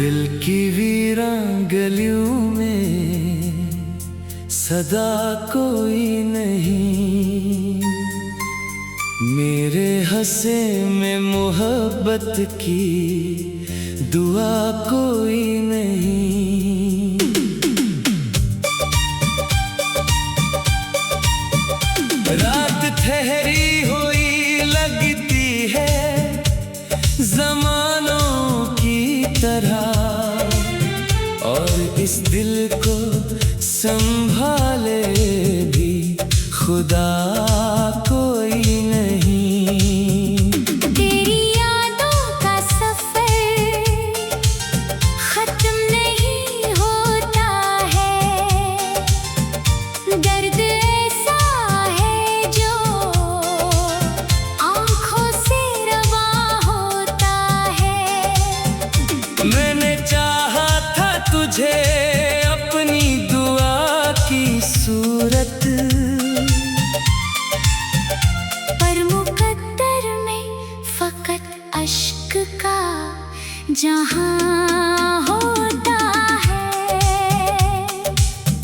दिल की वीरान गलियों में सदा कोई नहीं, मेरे हंसे में मोहब्बत की दुआ कोई नहीं। रात ठहरी हुई लगती है ज़मानों की तरह, और इस दिल को संभाले भी खुदा कोई नहीं। तेरी यादों का सफर खत्म नहीं होता है, दर्द ऐसा है जो आँखों से रवा होता है। मैंने चाहा था तुझे अपनी दुआ की सूरत, पर मुकद्दर में फकत अश्क का जहां होता है।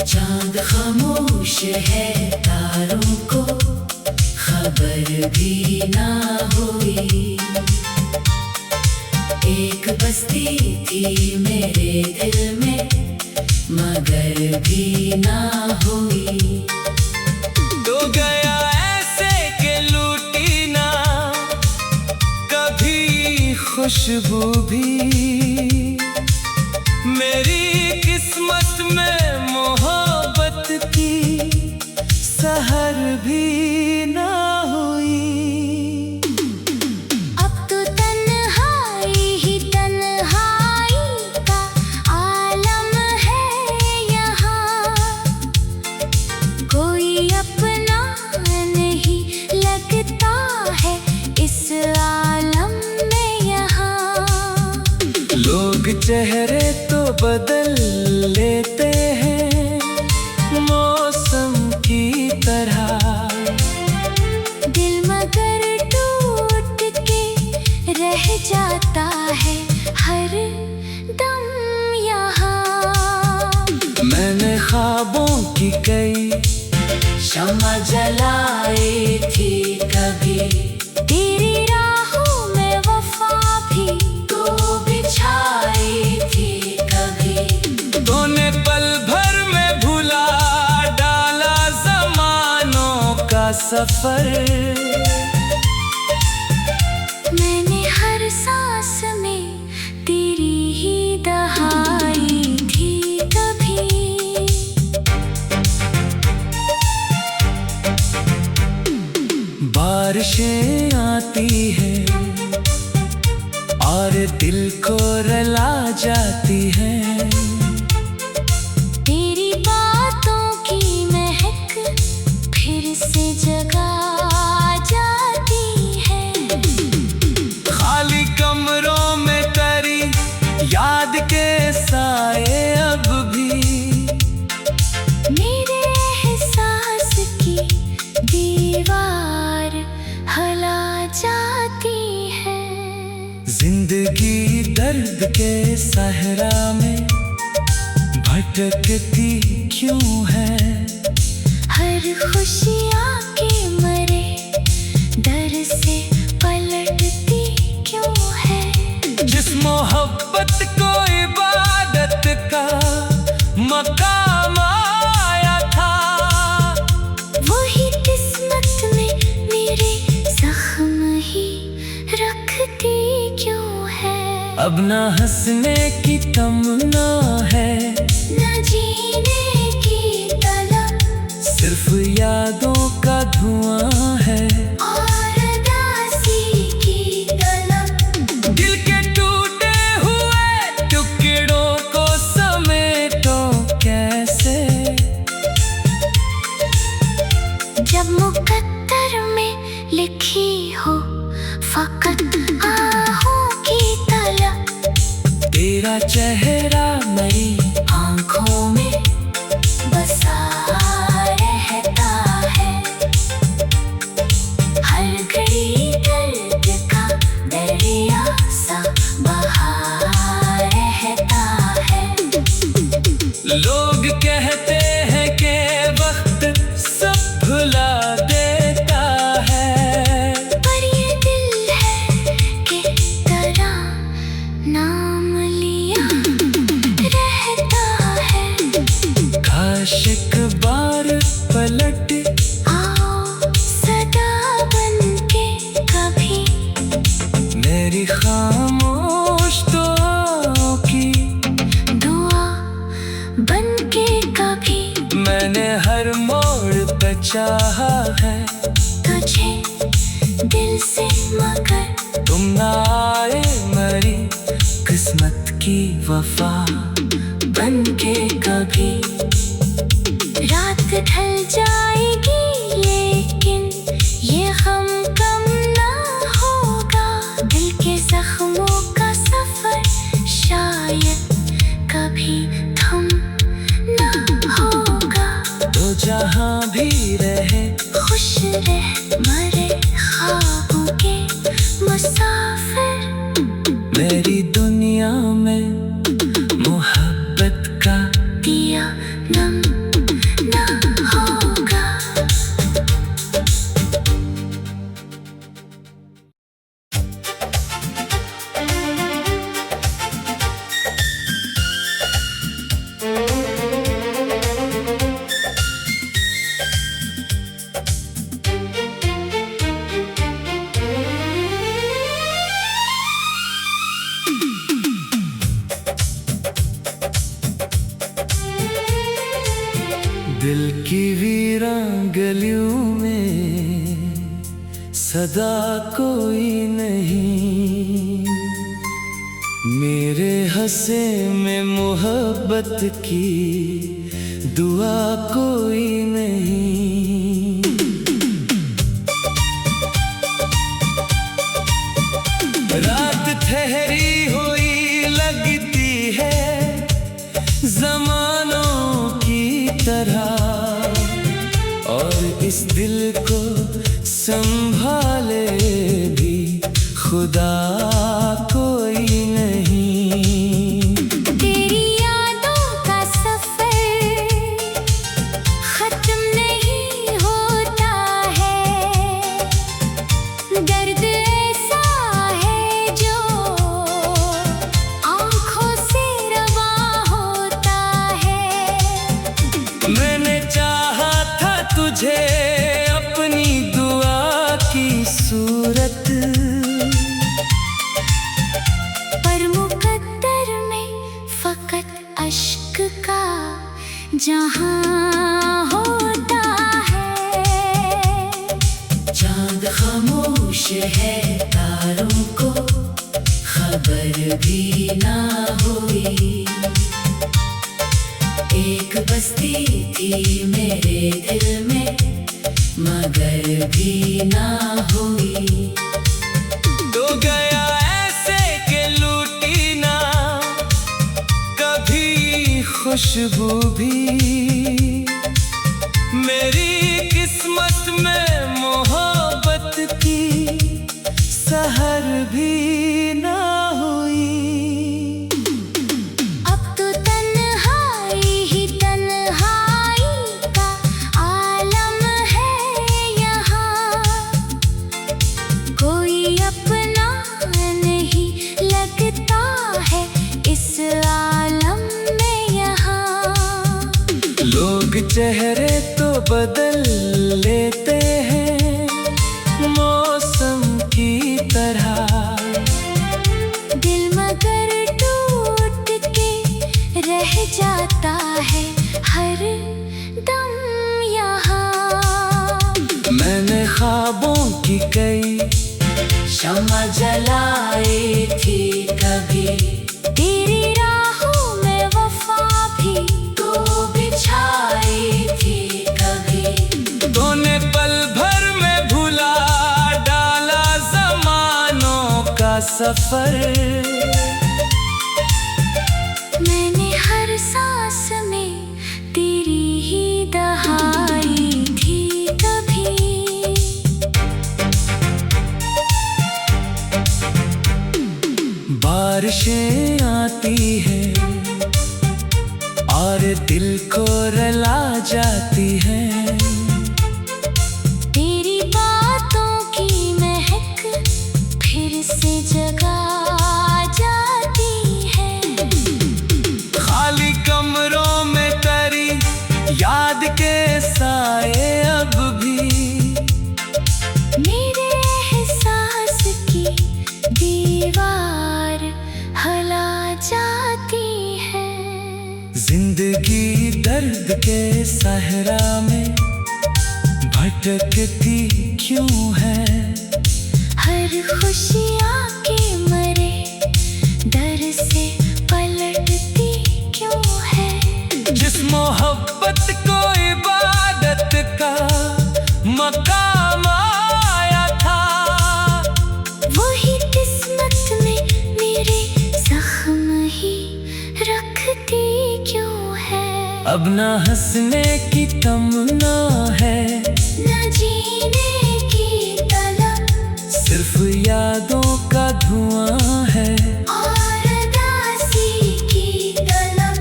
चांद खामोश है तारों को खबर भी ना हुई, एक बस्ती थी मेरे दिल में मगर भी ना हुई। तो गया ऐसे के लूटी ना कभी खुशबू भी, मेरी किस्मत में मोहब्बत की सहर भी ना हुई। अब तो तन्हाई ही तन्हाई का आलम है यहाँ, कोई अपना नहीं लगता है इस आलम में यहाँ। लोग चेहरे तो बदल लेते हैं मौसम की तरह, दिल मगर टूट के रह जाता है हर दम यहाँ। मैंने ख्वाबों की कई शम्मा जलाई थी कभी, तेरी राहों में वफा भी तो बिछाई थी कभी। तूने पल भर में भुला डाला ज़मानों का सफर, मैंने हर सांस में तेरी ही दहाई थी कभी। बारिशें आती हैं और दिल को रुला जाती हैं, तेरी बातों की महक फिर से जगा जाती है। खाली कमरों में तेरी याद के साए अब भी मेरे एहसास की दीवार हला जाती है। जिंदगी दर्द के सहरा में भटकती क्यों है, हर खुशियाँ के मरे दर से पलटती क्यों है। जिस मोहब्बत को इबादत का मकाम आया था, वही किस्मत में मेरे जख्म ही रखती क्यों है। अब ना हंसने की तमन्ना है, न जीने की तलब, सिर्फ यादों का धुआं है। और उदासी की तलब, दिल के टूटे हुए टुकड़ों को समेटो कैसे, जब मुकद्दर में लिखी हो फकत आहों की तलब। तेरा चेहरा मेरी आँखों में बसा रहता है, हर घड़ी दर्द का दरिया सा बहा रहता चाहा है तुझे दिल से, मगर तुम ना आए मरी किस्मत की वफा बन के कभी। रात ढल जाएगी लेकिन ये गम कम ना होगा। दिल के जख्मों का सफर शायद कभी थम ना होगा। तो जहाँ भी रहे खुश रह मरे ख्वाबों के मुसाफिर। मेरी दुनिया में मोहब्बत का दिया नम ना होगा। दिल की वीरान गलियों में सदा कोई नहीं। मेरे हंसे में मोहब्बत की दुआ कोई नहीं। रात ठहरी हुई लगती है ज़मानों की तरह, और इस दिल को संभाले भी खुदा कोई नहीं। तेरी यादों का सफर खत्म नहीं होता है। दर्द ऐसा है जो आँखों से रवा होता है। मैंने चाहा था तुझे अपनी दुआ की सूरत, पर मुकद्दर में फकत अश्क का जहां होता है। चांद खामोश है तारों को खबर भी ना हुई। एक बस्ती थी मेरे दिल में मगर भी ना हुई। तो गया ऐसे के लूटी ना कभी खुशबू भी। मेरी किस्मत में मोहब्बत की सहर भी ना हुई। अब तो तन्हाई ही तन्हाई का आलम है यहाँ। कोई अपना नहीं लगता है इस आलम में यहाँ। लोग चेहरे तो बदल लेते हैं मौसम की तरह, दिल मगर टूट के रह जाता है हर दम यहाँ। मैंने ख्वाबों की कई शम्मा जलाई थी कभी। तेरी राहों में वफा भी तो बिछाई थी कभी। तूने पल भर में भुला डाला ज़मानों का सफर। मैंने हर सांस में तेरी ही दहाई थी कभी। बारिशें आती हैं और दिल को रुला जाती हैं। तेरी बातों की महक फिर से जगा जाती है। खाली कमरों में तेरी याद के साए अब भी मेरे एहसास की दीवार हला जाती है। जिंदगी दर्द के सहरा में भटकती क्यों है? हर खुशी आके मरे डर से पलटती क्यों है? जिस मोहब्बत को इबादत का मकाम आया था, वही किस्मत में मेरे जख्म ही रखती क्यों है? अब ना हंसने की तमन्ना है, न जीने की तलब, सिर्फ यादों का धुआं है और उदासी की तलब।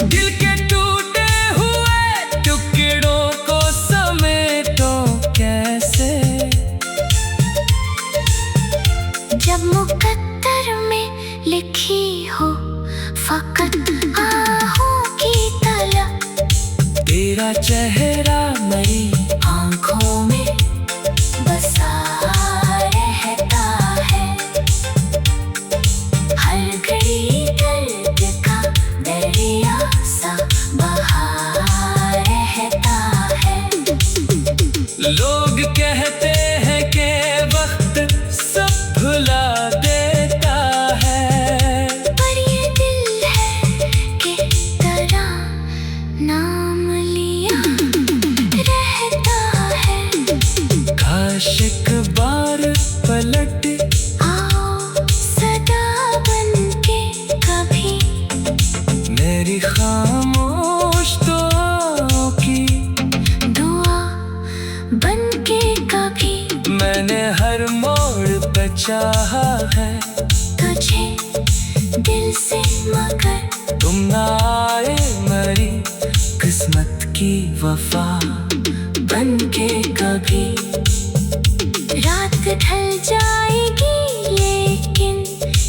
दिल के टूटे हुए टुकड़ों को समेटो कैसे? जब मुकद्दर में लिखी हो फकत आहों की तलब, तेरा चेहरा मेरी आँखों में बसा रहता है। हर घड़ी दर्द का दरिया सा बहा रहता है। लोग कहते हैं कि वक्त सब भुला देता है, पर ये दिल है कि तेरा नाम लिया रहता है। काश एक बार पलट आओ सदा बनके कभी, मेरी खामोश दुआओं की दुआ बनके कभी। मैंने हर मोड़ पे चाहा है तुझे दिल से मगर तुम ना आए, मेरी किस्मत की वफा बनके कभी। रात ढल जाएगी लेकिन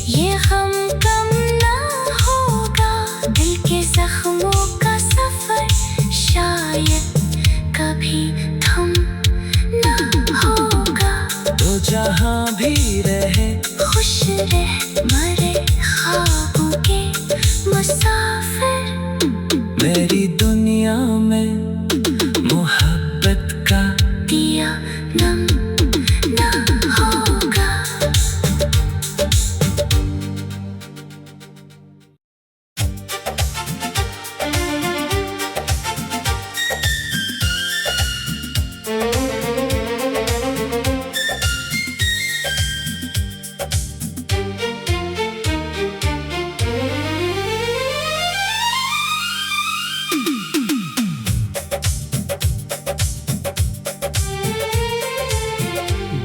ये गम कम ना होगा। दिल के जख्मों का सफर शायद कभी थम ना होगा। तो जहाँ भी रहे खुश रह मरे ख्वाबों के मुसाफिर, मेरी दुनिया में मोहब्बत का दिया नम ना होगा।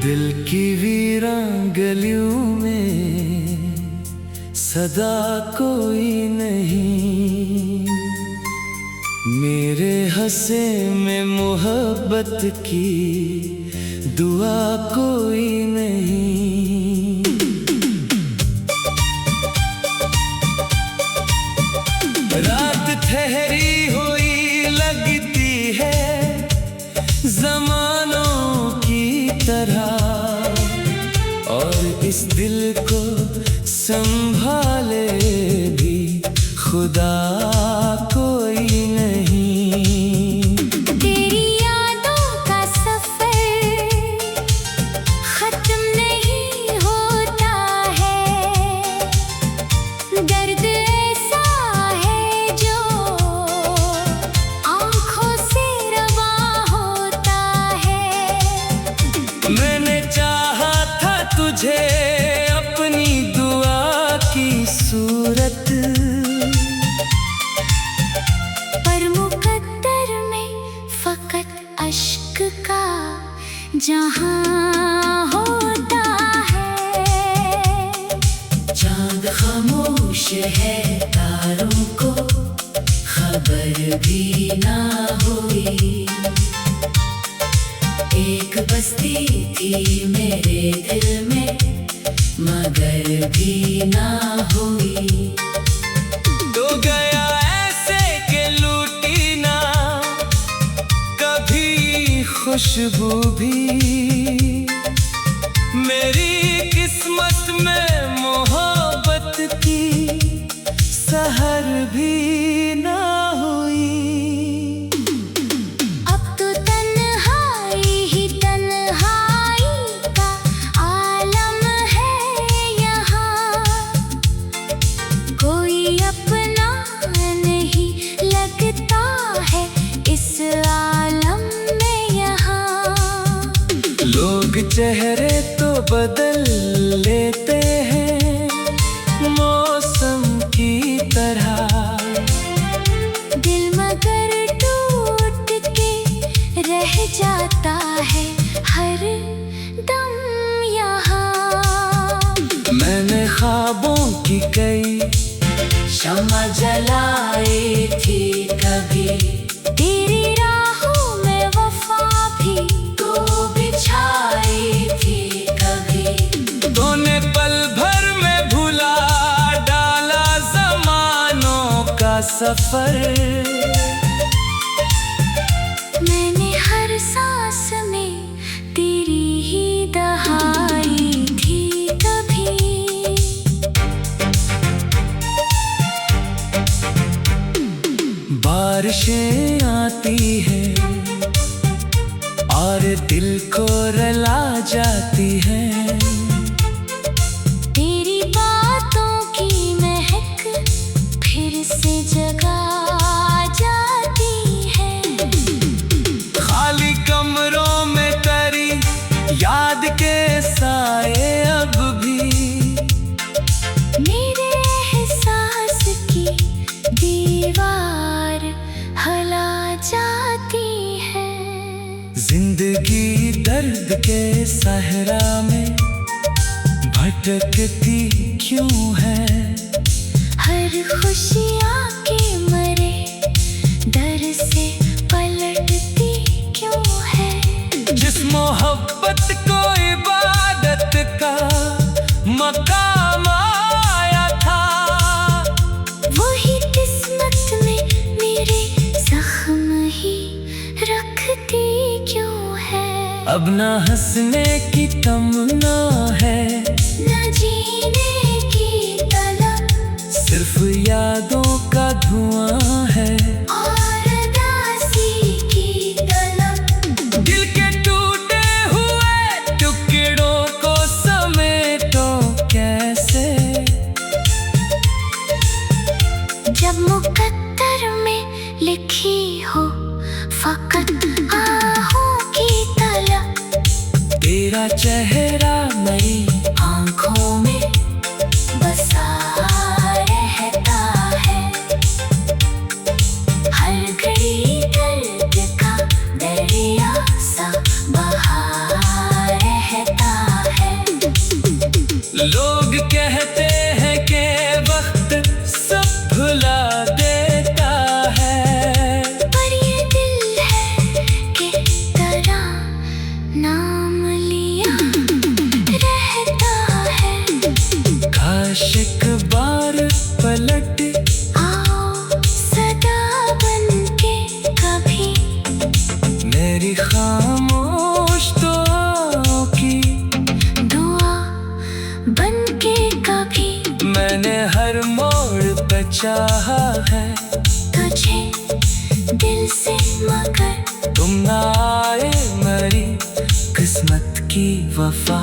दिल की वीरान गलियों में सदा कोई नहीं, मेरे हंसे में मोहब्बत की दुआ कोई नहीं। रात ठहरी हुई लगती है जमानों की तरह, और इस दिल को संभाले भी खुदा कोई नहीं। तेरी यादों का सफर खत्म नहीं होता है। दर्द ऐसा है जो आँखों से रवा होता है। मैंने चाहा था तुझे अपनी दुआ की सूरत, पर मुकद्दर में फकत अश्क का जहां होता है। चांद खामोश है तारों को खबर भी ना हुई। एक बस्ती थी मेरे दिल में मगर भी ना हुई। तो गया ऐसे के लूटी ना कभी खुशबू भी, मेरी किस्मत में मोहब्बत की सहर भी ना हुई। अब तो तन्हाई चेहरे तो बदल लेते हैं मौसम की तरह, दिल मगर टूट के रह जाता है हर दम यहाँ। मैंने ख्वाबों की कई शम्मा जलाई थी कभी, तेरी राहों में वफा भी तो बिछाई थी कभी। तूने पल भर में भुला डाला ज़मानों का सफर। मैंने हर सांस में तेरी ही दहाई थी कभी। बारिशें आती हैं और दिल को रुला जाती हैं, तेरी बातों की महक फिर से जगा जाती है। खाली कमरों में तेरी याद के साए अब भी मेरे एहसास की दीवार हला जाती है। जिंदगी दर्द के सहरा में भटकती क्यों है, हर खुशी आके मरे डर से पलटती क्यों है। जिस मोहब्बत को इबादत का मकाम आया था, वही किस्मत में मेरे जख्म ही रखती क्यों है। अब ना हंसने की तमन्ना है, न जीने की तलब, सिर्फ यादों का धुआं है और उदासी की तलब। दिल के टूटे हुए टुकड़ों को समेटो कैसे, जब मुकद्दर में लिखी हो फकत आहों की तलब, तेरा चेहरा नई आँखों में बसा रहता है। हर घड़ी दर्द का दरिया सा बहा रहता है। लोग कहते हैं कि वक्त सब भुला देता है, पर ये दिल है कि तेरा नाम लिया रहता है। काश एक बार पलट आओ सदा बनके कभी, मेरी खामोश दुआओं की दुआ बनके कभी। मैंने हर मोड़ पे चाहा है तुझे दिल से मगर तुम ना आए, मेरी किस्मत की वफा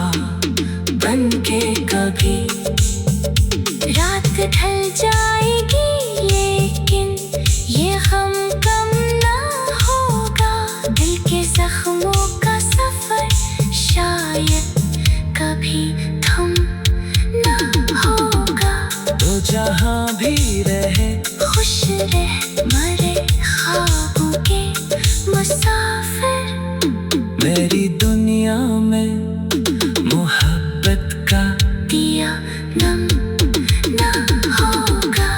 बनके कभी। रात ढल जाएगी लेकिन ये गम कम ना होगा। दिल के जख्मों का सफर शायद कभी थम ना होगा। तो जहाँ भी रहे खुश रह मरे ख्वाबों के मुसाफिर। मेरी दुनिया में मोहब्बत का दिया नम ना होगा।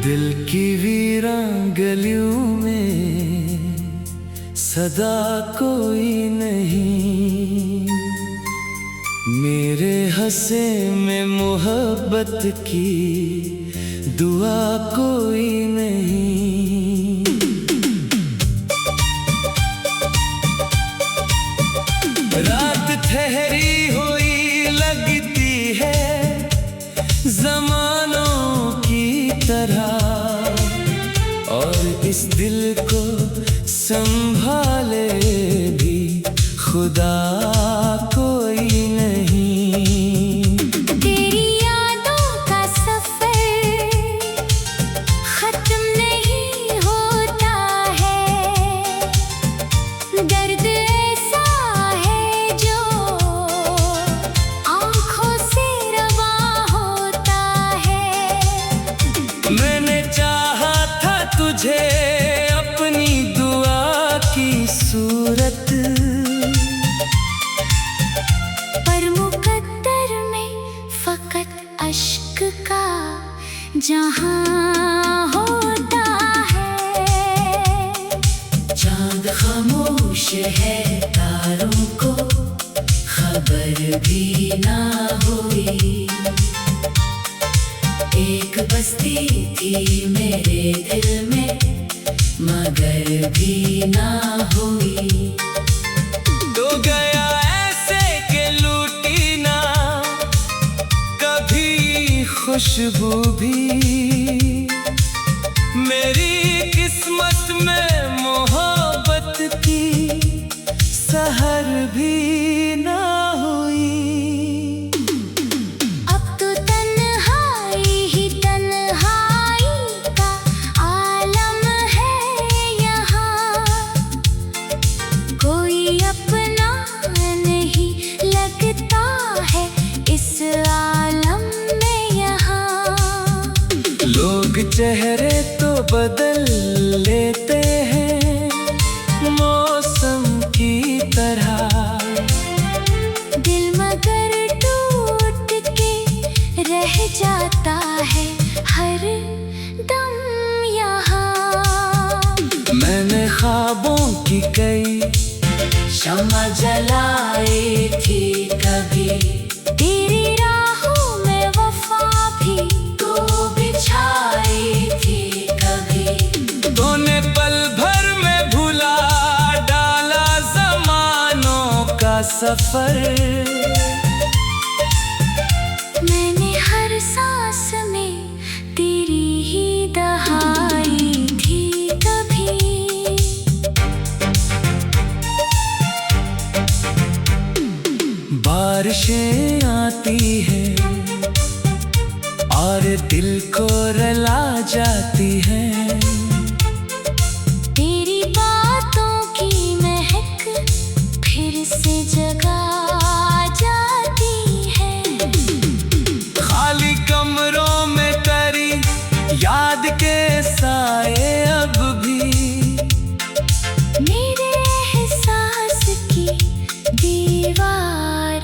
दिल की वीरान गलियों में सदा कोई नहीं, मेरे हंसे में मोहब्बत की दुआ कोई नहीं। रात ठहरी हुई लगती इस दिल को संभाले भी खुदा कोई नहीं। तेरी यादों का सफर खत्म नहीं होता है, दर्द ऐसा है जो आँखों से रवां होता है। मैंने चाहा था तुझे अपनी दुआ की सूरत, पर मुकद्दर में फकत अश्क का जहां होता है। चांद खामोश है, तारों को खबर भी ना हुई। एक बस्ती थी मेरे दिल में, मगर भी ना हुई। तो गया ऐसे के लूटी ना कभी खुशबू भी। मेरी किस्मत में मोहब्बत की सहर भी ना हुई। अब तो तन्हाई ही तन्हाई का आलम है यहाँ, कोई अपना नहीं लगता है इस आलम में यहाँ। लोग चेहरे तो बदल लेते हैं मौसम की तरह, दिल मगर टूट के रह जाता है हर दम यहाँ। मैंने ख्वाबों की कई शम्मा जलाई थी कभी, तेरी राहों में वफा भी तो बिछाई थी कभी। तूने पल भर में भुला डाला ज़मानों का सफर। मैंने हर सांस में तेरी ही दहाई थी कभी। बारिशें आती हैं और दिल को रुला जाती हैं। तेरी बातों की महक फिर से जगा जाती है। खाली कमरों में तेरी याद के साए अब भी मेरे एहसास की दीवार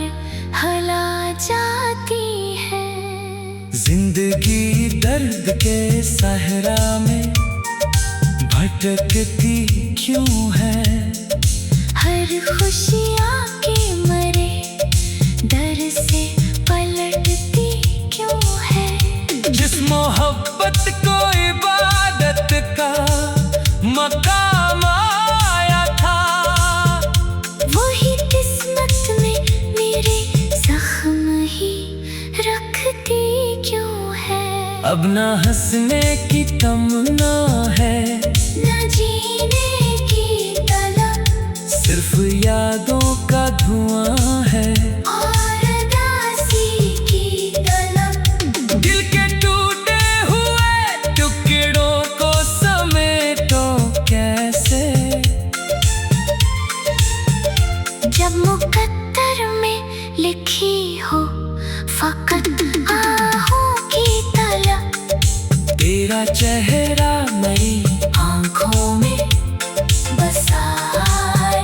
हला जाती है। जिंदगी दर्द के सहरा में भटकती क्यों है। हर खुशियाँ के मरे दर से पलटती क्यों है। जिस मोहब्बत को इबादत का मकाम आया था, वही किस्मत में मेरे जख्म ही रखती क्यों है। अब ना हंसने की तमन्ना है, न जीने की तलब, सिर्फ यादों का धुआं है। और उदासी की तलब। दिल के टूटे हुए टुकड़ों को समेटो कैसे। जब मुकद्दर में लिखी हो फकत आहों की तलब, तेरा चेहरा मेरी आँखों में बसा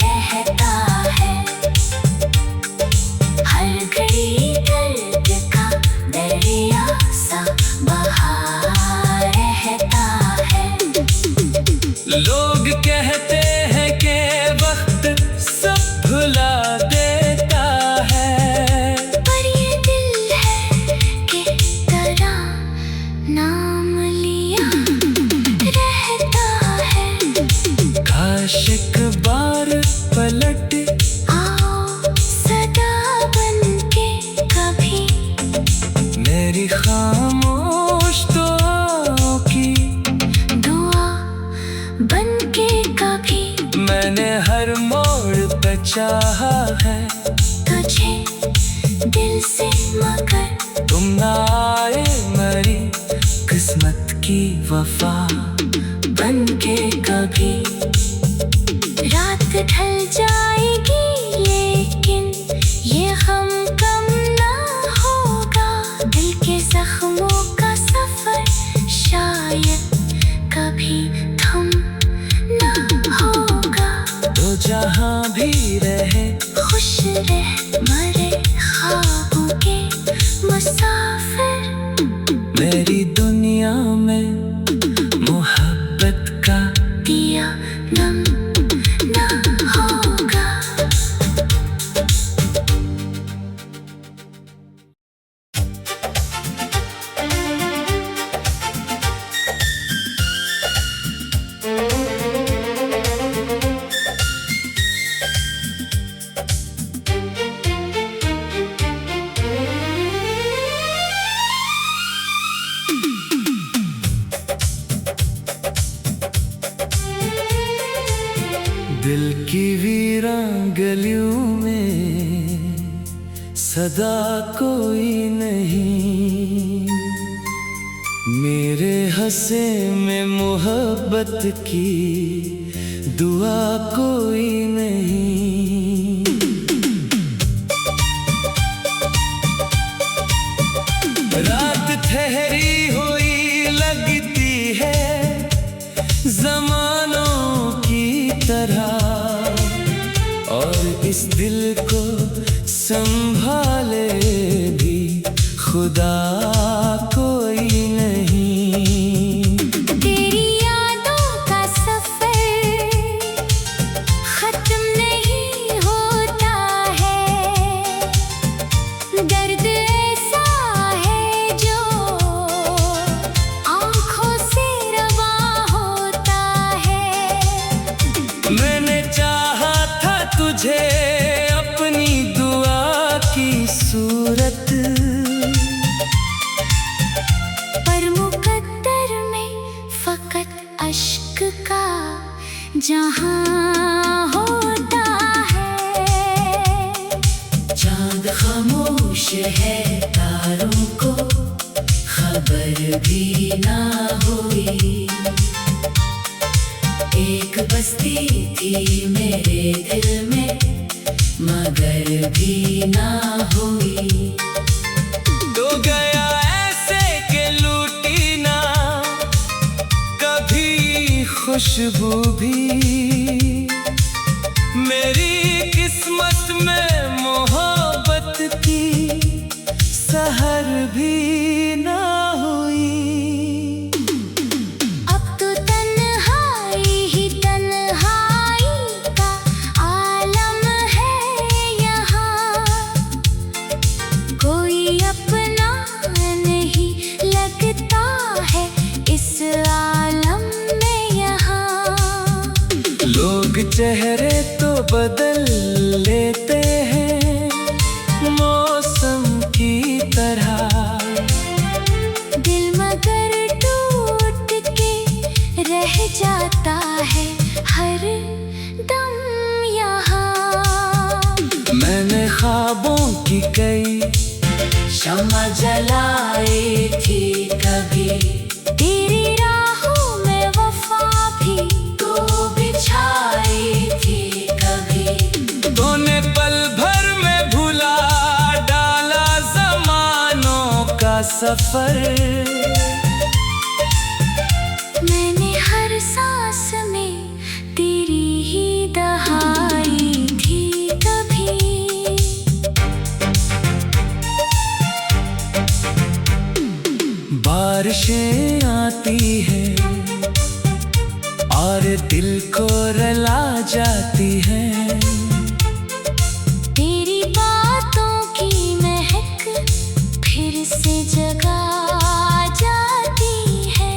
रहता है। हर घड़ी दर्द का दरिया सा बहा रहता है। लोग कहते हैं कि वक्त सब भुला देता है, पर ये दिल है कि तेरा नाम लिया रहता है। काश एक बार पलट आओ सदा बनके कभी, मेरी खामोश दुआओं की दुआ चाहा है तुझे दिल से, मगर तुम ना आए मरी किस्मत की वफा बन के कभी। रात ढल जाएगी लेकिन ये गम कम ना होगा। दिल के जख्मों का सफर शायद कभी थम ना होगा। तो जहाँ भी रहे खुश रह मरे ख्वाबों के मुसाफिर। मेरी दुनिया में मोहब्बत का दिया नम ना होगा। दिल की वीरान गलियों में सदा कोई नहीं। मेरे हंसे में मोहब्बत की दुआ कोई नहीं। रात ठहरी हुई लगती है ज़मानों की तरह, और इस दिल को संभाले भी खुदा कोई नहीं। तेरी यादों का सफर खत्म नहीं होता है। दर्द ऐसा है जो आँखों से रवा होता है। मैंने चाहा था तुझे अपनी दुआ की सूरत, पर मुकद्दर में फकत अश्क का जहां होता है। चांद खामोश है तारों को खबर भी ना हुई। एक बस्ती थी मेरे दिल में मगर भी ना हुई। तो गया ऐसे के लूटी ना कभी खुशबू भी। मेरी किस्मत में मोहब्बत की सहर भी ना हुई। अब तो तन्हाई ही तन्हाई का आलम है यहाँ। कोई अपना नहीं लगता है इस आलम में यहाँ। लोग चेहरे तो बदल लेते हैं मौसम की तरह, दिल मगर टूट के रह जाता है हर दम यहाँ। मैंने ख्वाबों की कई शम्मा जलाई थी कभी। तेरी राहों में वफा भी तो बिछाई थी कभी। तूने पल भर में भुला डाला ज़मानों का सफर। मैंने हर सांस में तेरी ही दहाई थी कभी। बारिशें आती हैं और दिल को रुला जाती हैं। तेरी बातों की महक फिर से जगा जाती है।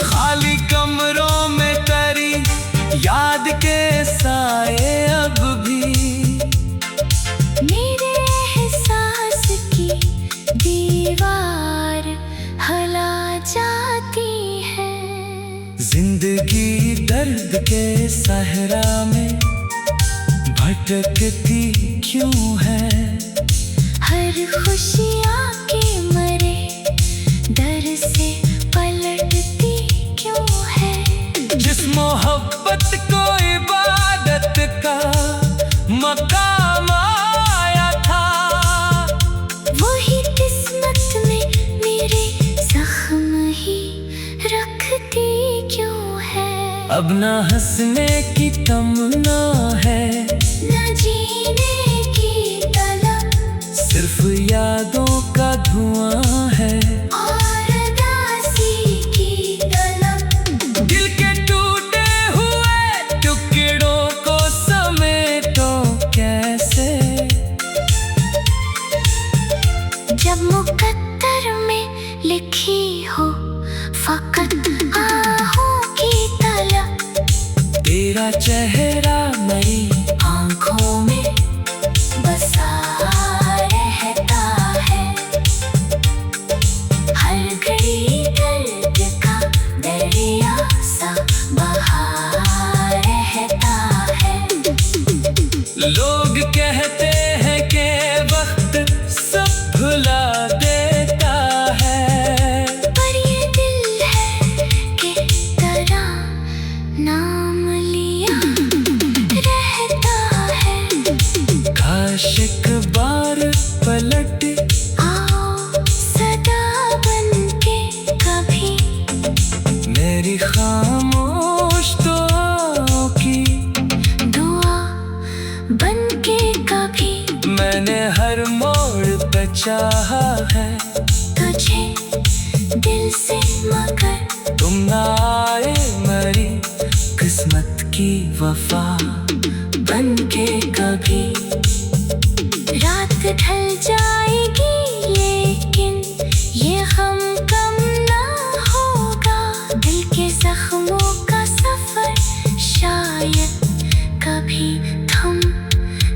खाली कमरों में तेरी याद के साए अब भी मेरे एहसास की दीवार हला जाती है। जिंदगी दर्द के सहरा में भटकती क्यों है? हर खुशी आके मरे डर से पलटती क्यों है? जिस मोहब्बत को इबादत का मकाम आया था, वही किस्मत में मेरे जख्म ही रखती क्यों है? अब ना हंसने की तमन्ना है, न जीने की तलब, सिर्फ यादों का धुआं है। और उदासी की तलब। दिल के टूटे हुए टुकड़ों को समेटो कैसे? जब मुकद्दर में लिखी हो फकत आहों की तलब, तेरा चेहरा मेरी आँखों में बसा रहता है। हर घड़ी दर्द का दरिया सा बहा रहता है। लोग कहते हैं कि वक्त सब भुला देता है, पर ये दिल है कि तेरा नाम लिया रहता है। काश एक बार पलट आओ सदा बनके कभी, मेरी खामोश दुआओं की दुआ बनके कभी। मैंने हर मोड़ पे चाहा है तुझे दिल से मगर तुम ना आए, मरी किस्मत की वफा बनके कभी। रात ढल जाएगी लेकिन ये गम कम ना होगा। दिल के जख्मों का सफर शायद कभी थम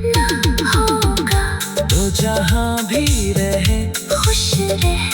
ना होगा। तो जहाँ भी रहे खुश रह